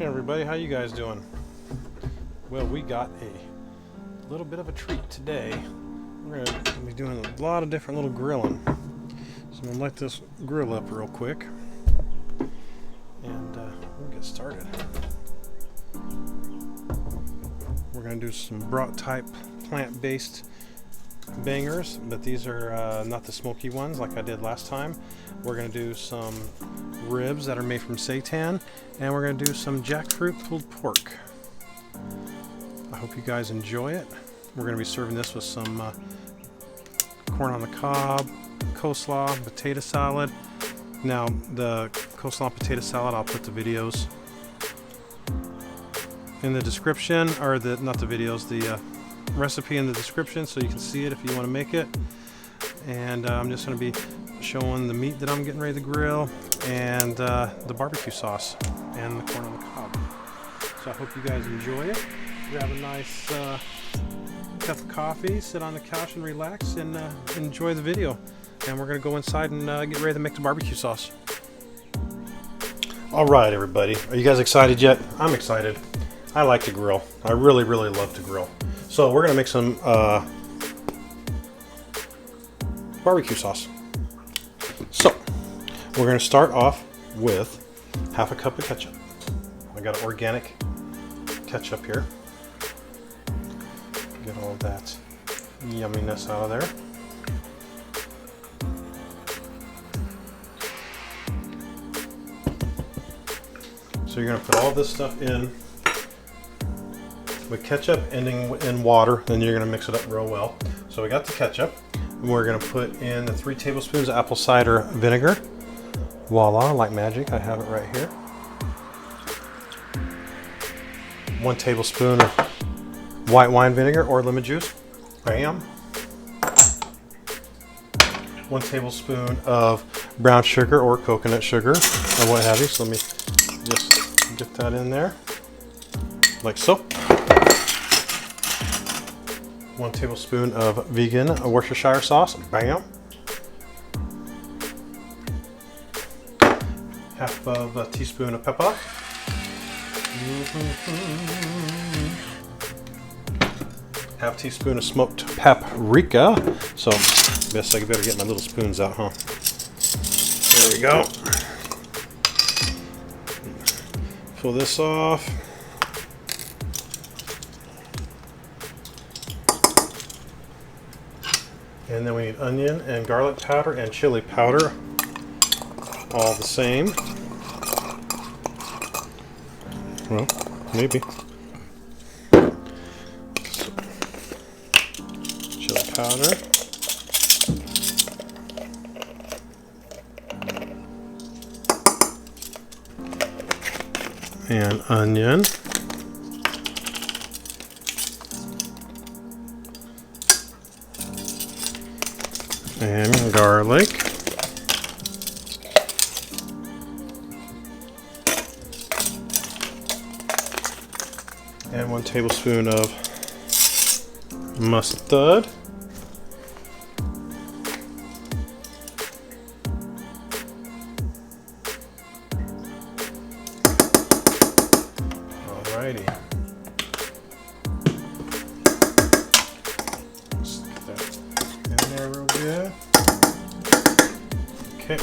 Hey everybody, how you guys doing? Well, we got a little bit of a treat today. We're going to be doing a lot of different little grilling. So I'm going to light this grill up real quick and we'll get started. We're going to do some brat type plant-based bangers, but these are not the smoky ones like I did last time. We're going to do some ribs that are made from seitan, and we're going to do some jackfruit pulled pork. I hope you guys enjoy it. We're going to be serving this with some corn on the cob, coleslaw, potato salad. Now the coleslaw and potato salad, I'll put the videos in the description, or not the videos, the recipe in the description, so you can see it if you want to make it. And I'm just going to be showing the meat that I'm getting ready to grill, and the barbecue sauce and the corn on the cob. So I hope you guys enjoy it. Grab a nice cup of coffee, sit on the couch and relax, and enjoy the video. And we're going to go inside and get ready to make the barbecue sauce. Alright everybody, are you guys excited yet? I'm excited. I like to grill. I really love to grill. So we're going to make some barbecue sauce. So we're going to start off with half a cup of ketchup. I got organic ketchup here. Get all that yumminess out of there. So you're going to put all this stuff in with ketchup ending in water, then you're going to mix it up real well. So we got the ketchup, and we're going to put in the 3 tablespoons of apple cider vinegar. Voila, like magic, I have it right here. 1 tablespoon of white wine vinegar or lemon juice. Bam. 1 tablespoon of brown sugar or coconut sugar or what have you. So let me just get that in there, like so. 1 tablespoon of vegan Worcestershire sauce. Bam. Half of a teaspoon of pepper. Half teaspoon of smoked paprika. So, guess I better get my little spoons out, huh? There we go. Pull this off. And then we need onion and garlic powder and chili powder, all the same. Well, maybe. So, chili powder. And onion. And garlic. And 1 tablespoon of mustard. Alrighty. Stick that in there real good. Okay.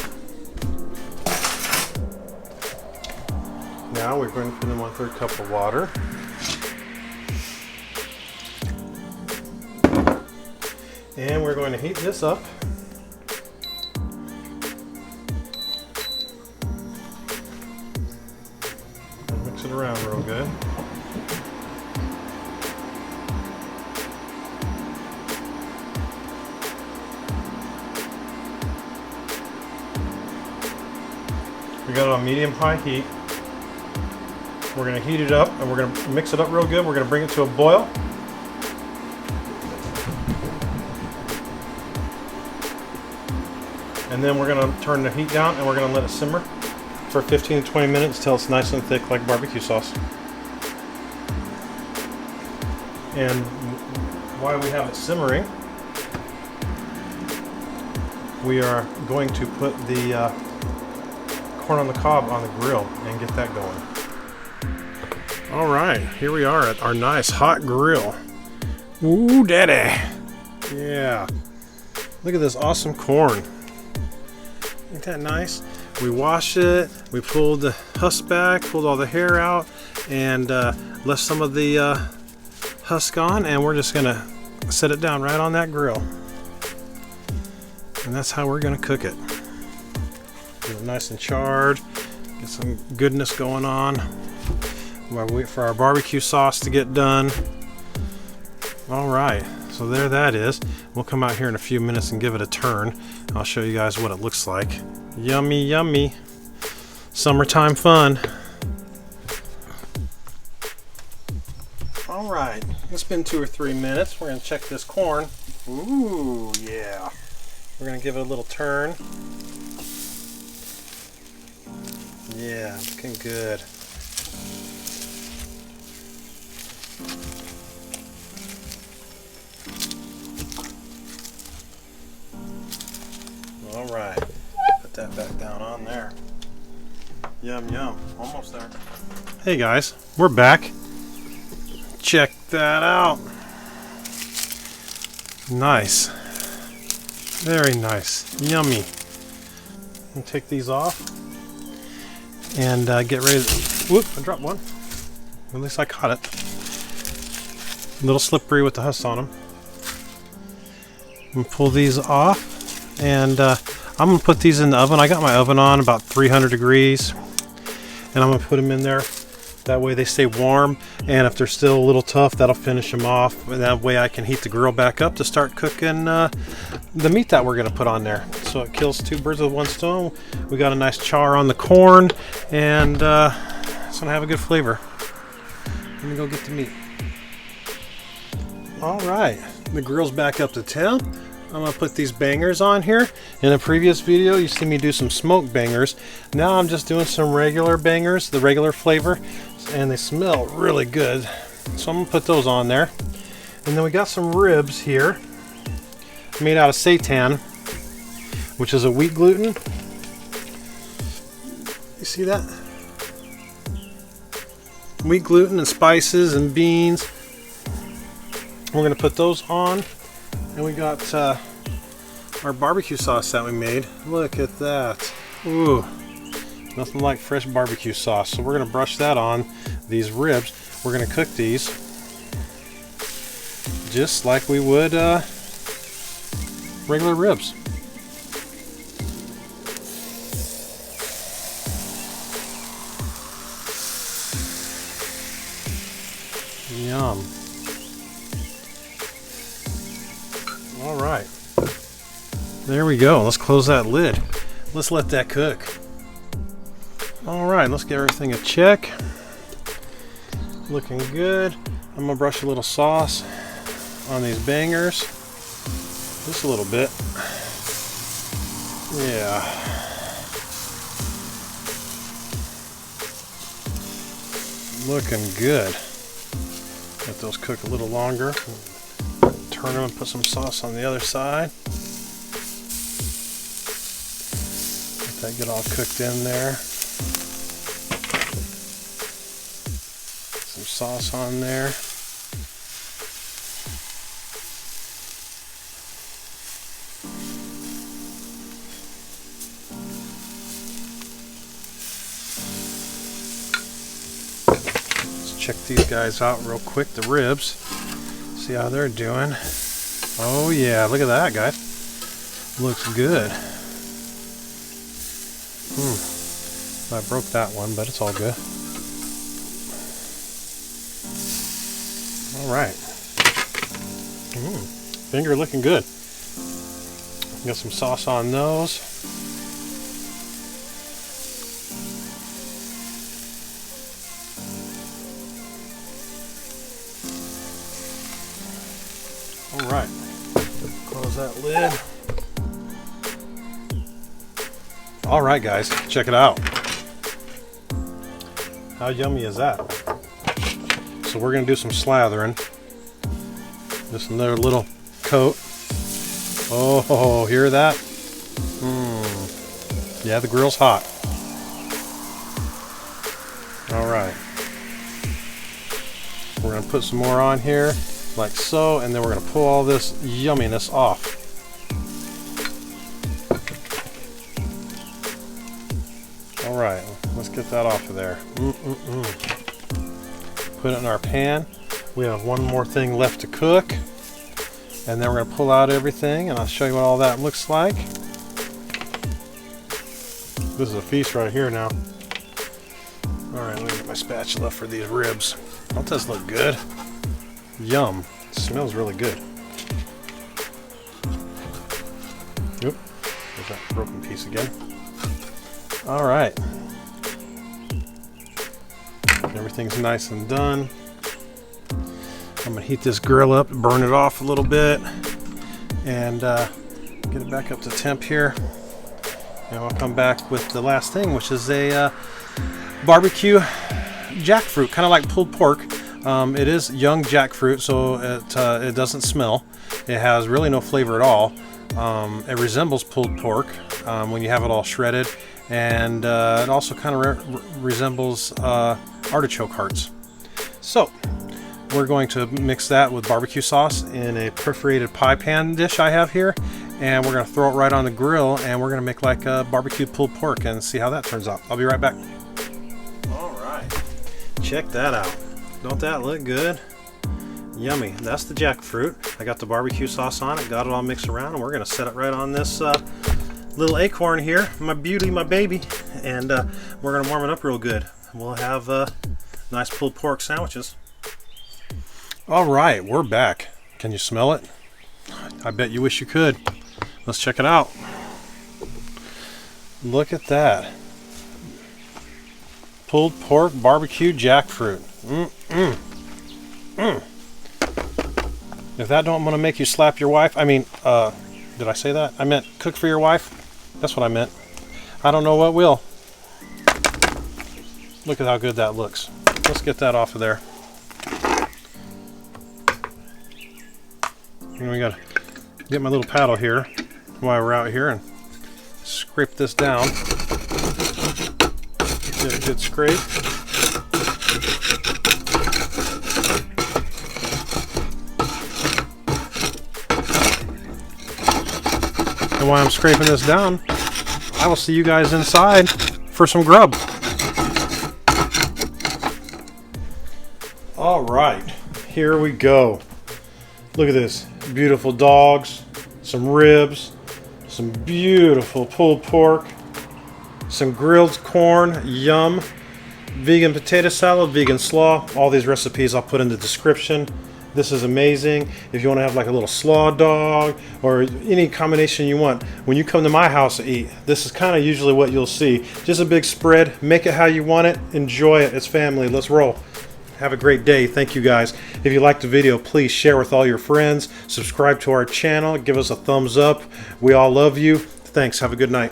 Now we're going to put in 1/3 cup of water. And we're going to heat this up. And mix it around real good. We got it on medium-high heat. We're going to heat it up and we're going to mix it up real good. We're going to bring it to a boil. And then we're going to turn the heat down and we're going to let it simmer for 15 to 20 minutes till it's nice and thick like barbecue sauce. And while we have it simmering, we are going to put the corn on the cob on the grill and get that going. All right, here we are at our nice hot grill. Ooh, daddy. Yeah. Look at this awesome corn. Ain't that nice? We washed it, we pulled the husk back, pulled all the hair out, and left some of the husk on, and we're just gonna set it down right on that grill. And that's how we're gonna cook it. Get it nice and charred, get some goodness going on while we wait for our barbecue sauce to get done. All right, so there that is. We'll come out here in a few minutes and give it a turn. I'll show you guys what it looks like. Yummy, yummy. Summertime fun. All right, it's been 2 or 3 minutes. We're gonna check this corn. Ooh, yeah. We're gonna give it a little turn. Yeah, looking good. All right, put that back down on there. Yum, yum, almost there. Hey guys, we're back. Check that out. Nice, very nice, yummy. I'll take these off and get ready to, whoop, I dropped one. At least I caught it. A little slippery with the husk on them. I'm gonna pull these off. And I'm going to put these in the oven. I got my oven on about 300 degrees. And I'm going to put them in there. That way they stay warm. And if they're still a little tough, that'll finish them off. And that way I can heat the grill back up to start cooking the meat that we're going to put on there. So it kills 2 birds with 1 stone. We got a nice char on the corn. And it's going to have a good flavor. Let me go get the meat. All right. The grill's back up to temp. I'm going to put these bangers on here. In a previous video, you see me do some smoked bangers. Now I'm just doing some regular bangers, the regular flavor, and they smell really good. So I'm going to put those on there. And then we got some ribs here, made out of seitan, which is a wheat gluten. You see that? Wheat gluten and spices and beans. We're going to put those on. And we got our barbecue sauce that we made. Look at that. Ooh, nothing like fresh barbecue sauce. So we're going to brush that on these ribs. We're going to cook these just like we would regular ribs. Yum. All right, there we go. Let's close that lid. Let's let that cook. All right, let's give everything a check. Looking good. I'm gonna brush a little sauce on these bangers, just a little bit. Yeah. Looking good. Let those cook a little longer. Turn them and put some sauce on the other side. Let that get all cooked in there. Some sauce on there. Let's check these guys out real quick, the ribs. See how they're doing. Oh yeah, look at that, guys. Looks good. I broke that one, but it's all good. All right. Finger looking good. Got some sauce on those. All right, close that lid. All right, guys, check it out. How yummy is that? So we're gonna do some slathering. Just another little coat. Oh, hear that? Yeah, the grill's hot. All right. going to put some more on here, like so, and then we're going to pull all this yumminess off. All right, let's get that off of there. Put it in our pan. We have one more thing left to cook, and then we're going to pull out everything, and I'll show you what all that looks like. This is a feast right here now. All right, let me get my spatula for these ribs. Don't those look good? Yum. It smells really good. Oop, there's that broken piece again. All right. Everything's nice and done. I'm gonna heat this grill up, burn it off a little bit, and get it back up to temp here. And I'll come back with the last thing, which is a barbecue jackfruit, kind of like pulled pork. It is young jackfruit, so it doesn't smell. It has really no flavor at all. It resembles pulled pork when you have it all shredded, and it also kind of resembles artichoke hearts. So we're going to mix that with barbecue sauce in a perforated pie pan dish I have here, and we're going to throw it right on the grill, and we're going to make like a barbecue pulled pork and see how that turns out. I'll be right back. All right, check that out. Don't that look good? Yummy. That's the jackfruit. I got the barbecue sauce on it, got it all mixed around, and we're going to set it right on this little acorn here, my beauty, my baby, and we're going to warm it up real good. We'll have nice pulled pork sandwiches. All right, we're back. Can you smell it? I bet you wish you could. Let's check it out. Look at that. Pulled pork barbecue jackfruit. If that don't want to make you slap your wife, I mean, did I say that? I meant cook for your wife. That's what I meant. I don't know what will. Look at how good that looks. Let's get that off of there. And we gotta get my little paddle here while we're out here and scrape this down. Get a good scrape. And while I'm scraping this down, I will see you guys inside for some grub. All right, here we go. Look at this. Beautiful dogs, some ribs, some beautiful pulled pork, some grilled corn, yum, vegan potato salad, vegan slaw. All these recipes I'll put in the description. This is amazing. If you want to have like a little slaw dog or any combination you want, when you come to my house to eat, this is kind of usually what you'll see. Just a big spread. Make it how you want it. Enjoy it. It's family. Let's roll. Have a great day. Thank you guys. If you liked the video, please share with all your friends. Subscribe to our channel. Give us a thumbs up. We all love you. Thanks. Have a good night.